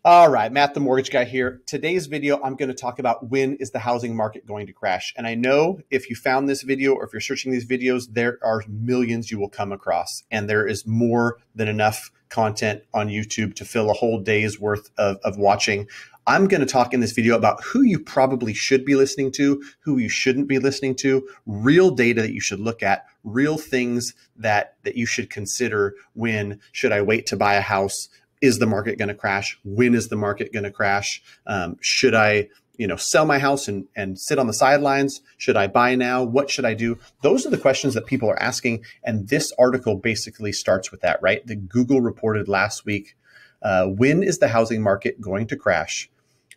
All right, Matt, the mortgage guy here. Today's video, I'm going to talk about when is the housing market going to crash. And I know if you found this video or if you're searching these videos, there are millions you will come across. And there is more than enough content on YouTube to fill a whole day's worth of watching. I'm going to talk in this video about who you probably should be listening to, who you shouldn't be listening to, real data that you should look at, real things that you should consider when should I wait to buy a house? Is the market going to crash? When is the market going to crash? Should I, sell my house and sit on the sidelines? Should I buy now? What should I do? Those are the questions that people are asking. And this article basically starts with that, right? The Google reported last week, when is the housing market going to crash?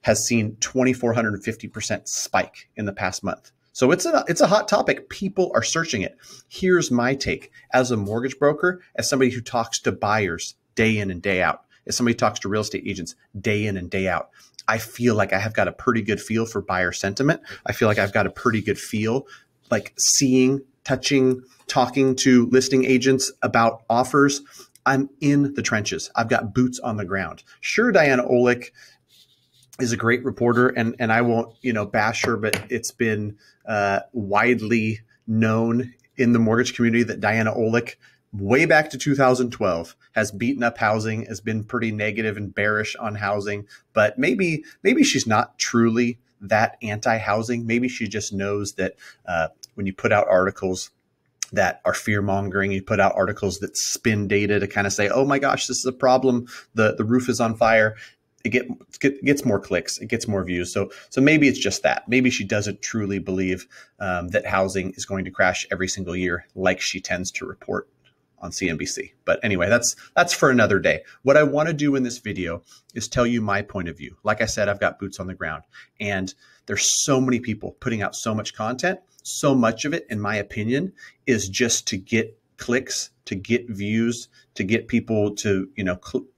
Has seen 2,450% spike in the past month. So it's a hot topic. People are searching it. Here's my take as a mortgage broker, as somebody who talks to buyers day in and day out. As somebody who talks to real estate agents day in and day out, I feel like I have got a pretty good feel for buyer sentiment. I feel like I've got a pretty good feel, like seeing, touching, talking to listing agents about offers. I'm in the trenches. I've got boots on the ground. Sure, Diana Olick is a great reporter, and I won't, bash her, but it's been widely known in the mortgage community that Diana Olick, way back to 2012, has beaten up housing, has been pretty negative and bearish on housing. But maybe she's not truly that anti-housing. Maybe she just knows that when you put out articles that are fear-mongering, you put out articles that spin data to kind of say, oh my gosh, this is a problem, the roof is on fire, it gets more clicks, it gets more views. So maybe it's just that. Maybe she doesn't truly believe that housing is going to crash every single year like she tends to report on CNBC. But anyway, that's for another day. What I want to do in this video is tell you my point of view. Like I said, I've got boots on the ground, and there's so many people putting out so much content. So much of it, in my opinion, is just to get clicks, to get views, to get people to,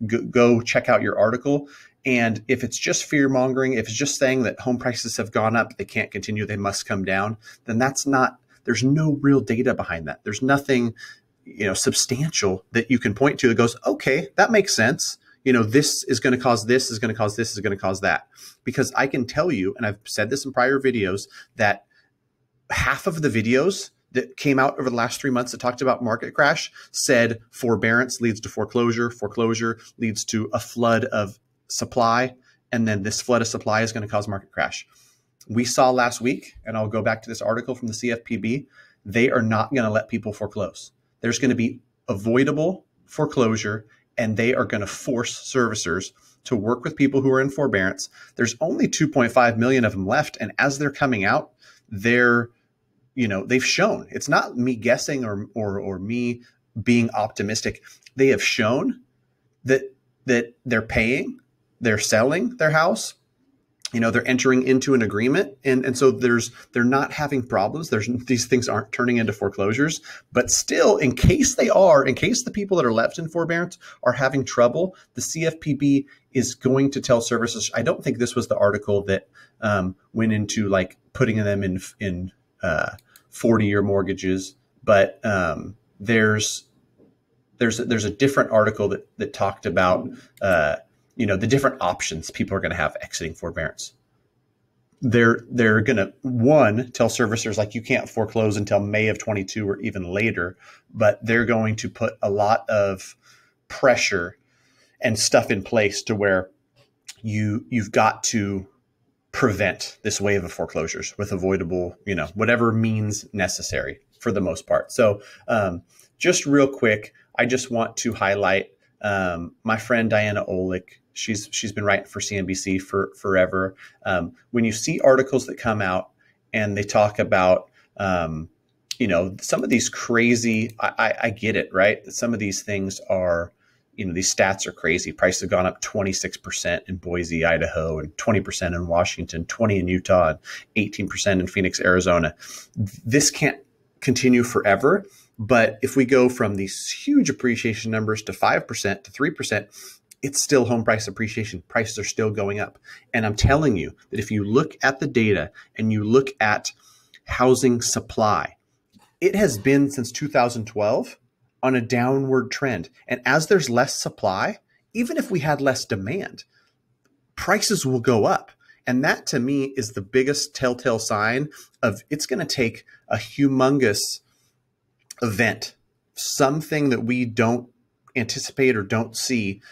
go check out your article. And if it's just fear mongering, if it's just saying that home prices have gone up, they can't continue, they must come down, then there's no real data behind that. There's nothing substantial that you can point to that goes, okay, that makes sense. This is going to cause this, is going to cause this, is going to cause that. Because I can tell you, and I've said this in prior videos, that half of the videos that came out over the last 3 months that talked about market crash said forbearance leads to foreclosure, foreclosure leads to a flood of supply, and then this flood of supply is going to cause market crash. We saw last week, and I'll go back to this article from the CFPB, they are not going to let people foreclose. There's going to be avoidable foreclosure, and they are going to force servicers to work with people who are in forbearance. There's only 2.5 million of them left. And as they're coming out, they've shown, it's not me guessing or me being optimistic. They have shown that they're paying, they're selling their house. They're entering into an agreement. And so they're not having problems. These things aren't turning into foreclosures, but still, in case the people that are left in forbearance are having trouble, the CFPB is going to tell servicers. I don't think this was the article that went into like putting them in 40-year mortgages, but there's a different article that talked about the different options people are going to have exiting forbearance. They're going to, one, tell servicers like you can't foreclose until May of 22 or even later, but they're going to put a lot of pressure and stuff in place to where you've got to prevent this wave of foreclosures with avoidable, whatever means necessary for the most part. So just real quick, I just want to highlight my friend Diana Olick. She's been writing for CNBC for forever. When you see articles that come out and they talk about, some of these crazy, I get it, right? Some of these things are, these stats are crazy. Prices have gone up 26% in Boise, Idaho, and 20% in Washington, 20% in Utah, and 18% in Phoenix, Arizona. This can't continue forever. But if we go from these huge appreciation numbers to 5% to 3%, it's still home price appreciation. Prices are still going up. And I'm telling you that if you look at the data and you look at housing supply, it has been since 2012 on a downward trend. And as there's less supply, even if we had less demand, prices will go up. And that to me is the biggest telltale sign of it's going to take a humongous event, something that we don't anticipate or don't see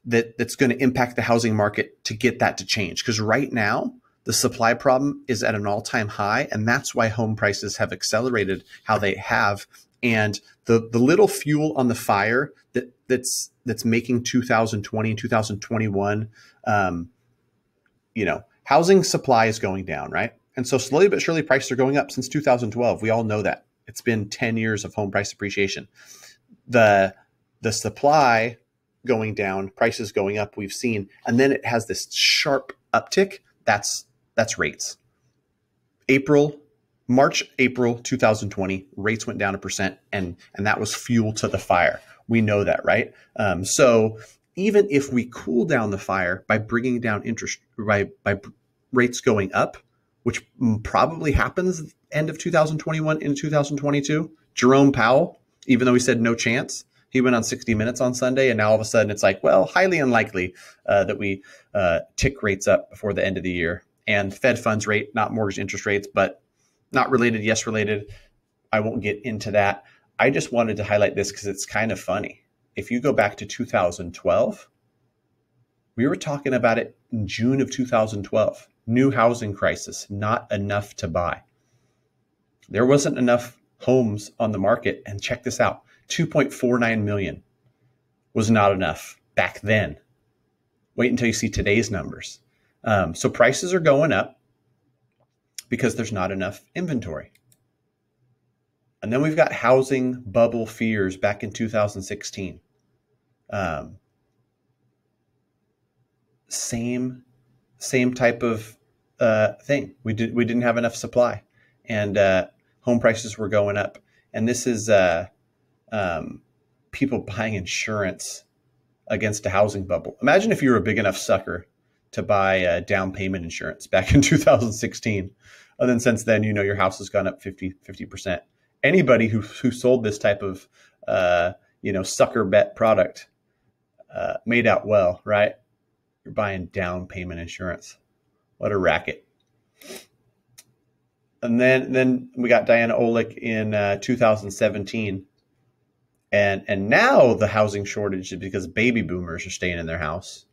that's going to impact the housing market to get that to change. Because right now, the supply problem is at an all-time high, and that's why home prices have accelerated how they have. And the little fuel on the fire that's making 2020 and 2021, housing supply is going down, right? And so slowly but surely prices are going up since 2012. We all know that. It's been 10 years of home price appreciation. The supply going down, prices going up, we've seen, and then it has this sharp uptick. That's rates. March, April 2020, rates went down 1%, and that was fuel to the fire. We know that, right? So even if we cool down the fire by bringing down interest, by rates going up, which probably happens end of 2021 into 2022, Jerome Powell, even though he said no chance, he went on 60 Minutes on Sunday, and now all of a sudden it's like, well, highly unlikely that we tick rates up before the end of the year. And Fed funds rate, not mortgage interest rates, but not related, yes related. I won't get into that. I just wanted to highlight this because it's kind of funny. If you go back to 2012, we were talking about it in June of 2012. New housing crisis, not enough to buy. There wasn't enough homes on the market. And check this out, 2.49 million was not enough back then. Wait until you see today's numbers. So prices are going up because there's not enough inventory. And then we've got housing bubble fears back in 2016. Same type of thing. We didn't have enough supply, and home prices were going up. And this is people buying insurance against a housing bubble. Imagine if you were a big enough sucker to buy down payment insurance back in 2016. And then since then, your house has gone up 50%. Anybody who sold this type of, sucker bet product made out well, right? You're buying down payment insurance. What a racket. And then we got Diana Olick in 2017. And now the housing shortage is because baby boomers are staying in their house,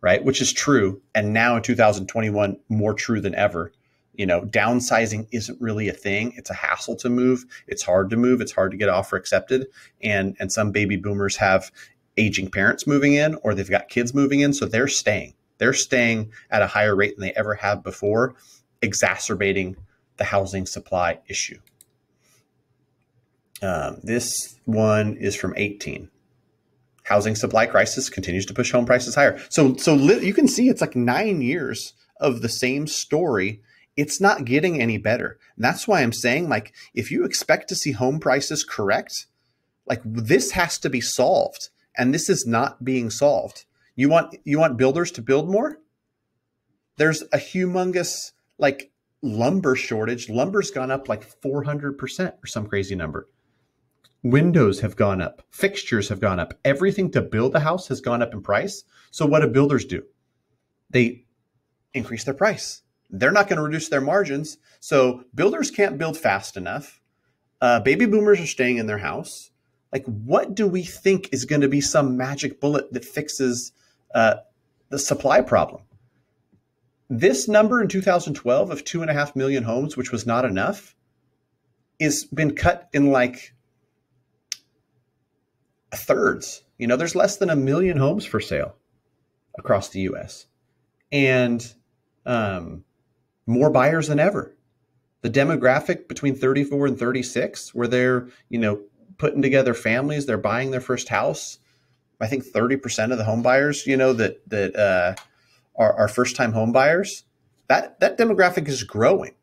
right? Which is true. And now in 2021, more true than ever. Downsizing isn't really a thing. It's a hassle to move. It's hard to move. It's hard to get an offer accepted. And some baby boomers have aging parents moving in, or they've got kids moving in. So they're staying. They're staying at a higher rate than they ever have before, exacerbating the housing supply issue. This one is from 18. Housing supply crisis continues to push home prices higher. So you can see it's like 9 years of the same story. It's not getting any better. And that's why I'm saying, like, if you expect to see home prices correct, like, this has to be solved. And this is not being solved. You want builders to build more? There's a humongous, lumber shortage. Lumber's gone up like 400% or some crazy number. Windows have gone up. Fixtures have gone up. Everything to build a house has gone up in price. So what do builders do? They increase their price. They're not going to reduce their margins. So builders can't build fast enough. Baby boomers are staying in their house. Like, what do we think is going to be some magic bullet that fixes the supply problem? This number in 2012 of 2.5 million homes, which was not enough, is been cut in thirds. There's less than 1 million homes for sale across the U.S. and more buyers than ever. The demographic between 34 and 36, where they're, putting together families, they're buying their first house. I think 30% of the home buyers, that are first-time home buyers, that demographic is growing.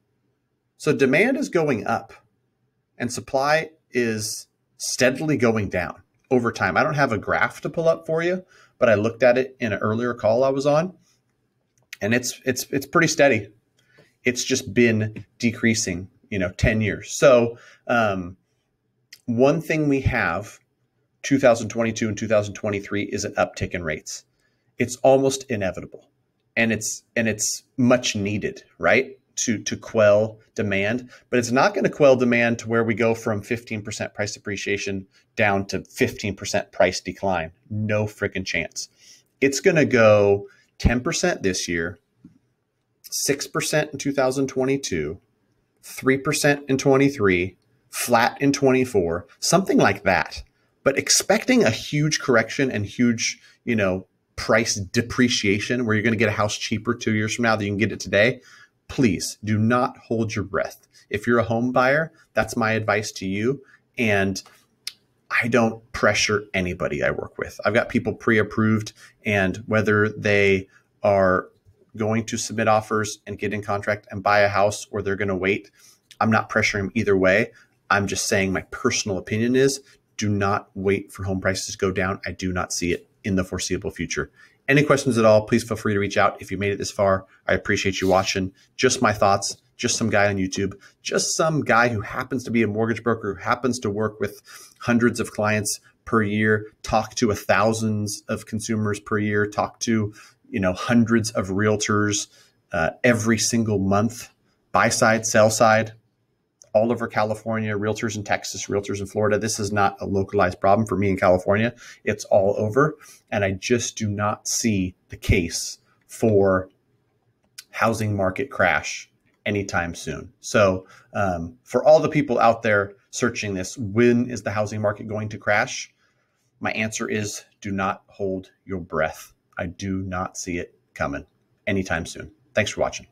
So demand is going up and supply is steadily going down over time. I don't have a graph to pull up for you, but I looked at it in an earlier call I was on, and it's pretty steady. It's just been decreasing, 10 years. So one thing we have, 2022 and 2023, is an uptick in rates. It's almost inevitable. and it's much needed, right? To quell demand, but it's not going to quell demand to where we go from 15% price appreciation down to 15% price decline. No freaking chance. It's going to go 10% this year, 6% in 2022, 3% in 23, flat in 24, something like that. But expecting a huge correction and huge, price depreciation where you're going to get a house cheaper 2 years from now than you can get it today, please do not hold your breath. If you're a home buyer, that's my advice to you. And I don't pressure anybody I work with. I've got people pre-approved, and whether they are going to submit offers and get in contract and buy a house or they're going to wait, I'm not pressuring them either way. I'm just saying my personal opinion is do not wait for home prices to go down. I do not see it in the foreseeable future. Any questions at all, please feel free to reach out. If you made it this far, I appreciate you watching. Just my thoughts, just some guy on YouTube, just some guy who happens to be a mortgage broker, who happens to work with hundreds of clients per year, talk to thousands of consumers per year, talk to hundreds of realtors every single month, buy side, sell side, all over California, realtors in Texas, realtors in Florida. This is not a localized problem for me in California. It's all over. And I just do not see the case for housing market crash anytime soon. So for all the people out there searching this, when is the housing market going to crash? My answer is do not hold your breath. I do not see it coming anytime soon. Thanks for watching.